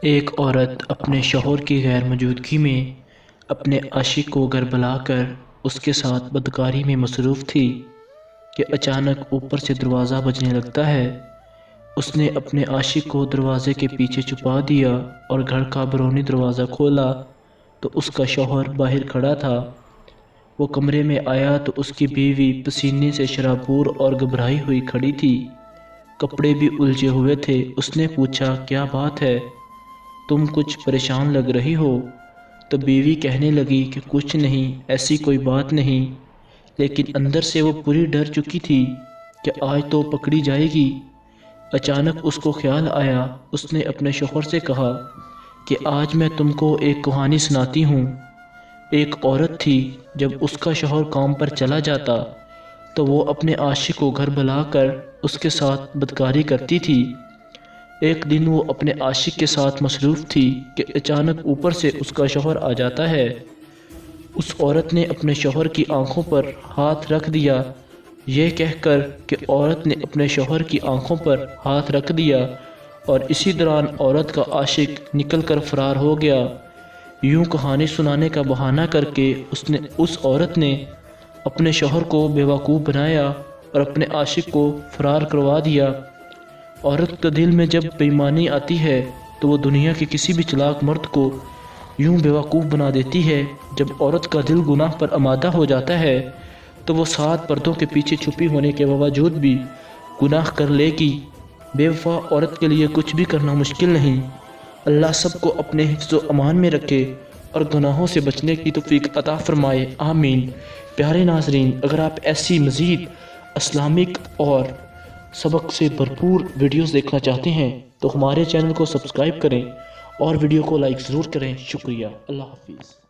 ایک عورت اپنے شوہر کی غیر موجودگی میں اپنے عاشق کو گھر بلا کر اس کے ساتھ بدکاری میں مصروف تھی کہ اچانک اوپر سے دروازہ بجنے لگتا ہے۔ اس نے اپنے عاشق کو دروازے کے پیچھے چھپا دیا اور گھر کا برونی دروازہ کھولا تو اس کا شوہر باہر کھڑا تھا۔ وہ کمرے میں آیا تو اس کی بیوی پسینے سے شرابور اور گھبرائی ہوئی کھڑی تھی، کپڑے بھی الجھے ہوئے تھے۔ اس نے پوچھا، کیا بات ہے؟ تم کچھ پریشان لگ رہی ہو؟ تو بیوی کہنے لگی کہ کچھ نہیں، ایسی کوئی بات نہیں، لیکن اندر سے وہ پوری ڈر چکی تھی کہ آج تو پکڑی جائے گی۔ اچانک اس کو خیال آیا۔ اس نے اپنے شوہر سے کہا کہ آج میں تم کو ایک کہانی سناتی ہوں۔ ایک عورت تھی، جب اس کا شوہر کام پر چلا جاتا تو وہ اپنے عاشق کو گھر بلا کر اس کے ساتھ بدکاری کرتی تھی۔ ایک دن وہ اپنے عاشق کے ساتھ مصروف تھی کہ اچانک اوپر سے اس کا شوہر آ جاتا ہے۔ اس عورت نے اپنے شوہر کی آنکھوں پر ہاتھ رکھ دیا۔ یہ کہہ کر کہ عورت نے اپنے شوہر کی آنکھوں پر ہاتھ رکھ دیا اور اسی دوران عورت کا عاشق نکل کر فرار ہو گیا۔ یوں کہانی سنانے کا بہانہ کر کے اس عورت نے اپنے شوہر کو بیوقوف بنایا اور اپنے عاشق کو فرار کروا دیا۔ عورت کے دل میں جب بے ایمانی آتی ہے تو وہ دنیا کے کسی بھی چلاک مرد کو یوں بیوقوف بنا دیتی ہے۔ جب عورت کا دل گناہ پر آمادہ ہو جاتا ہے تو وہ 7 پردوں کے پیچھے چھپی ہونے کے باوجود بھی گناہ کر لے گی۔ بے وفا عورت کے لیے کچھ بھی کرنا مشکل نہیں۔ اللہ سب کو اپنے حفظ و امان میں رکھے اور گناہوں سے بچنے کی توفیق عطا فرمائے، آمین۔ پیارے ناظرین، اگر آپ ایسی مزید اسلامک اور سبق سے بھرپور ویڈیوز دیکھنا چاہتے ہیں تو ہمارے چینل کو سبسکرائب کریں اور ویڈیو کو لائک ضرور کریں۔ شکریہ، اللہ حافظ۔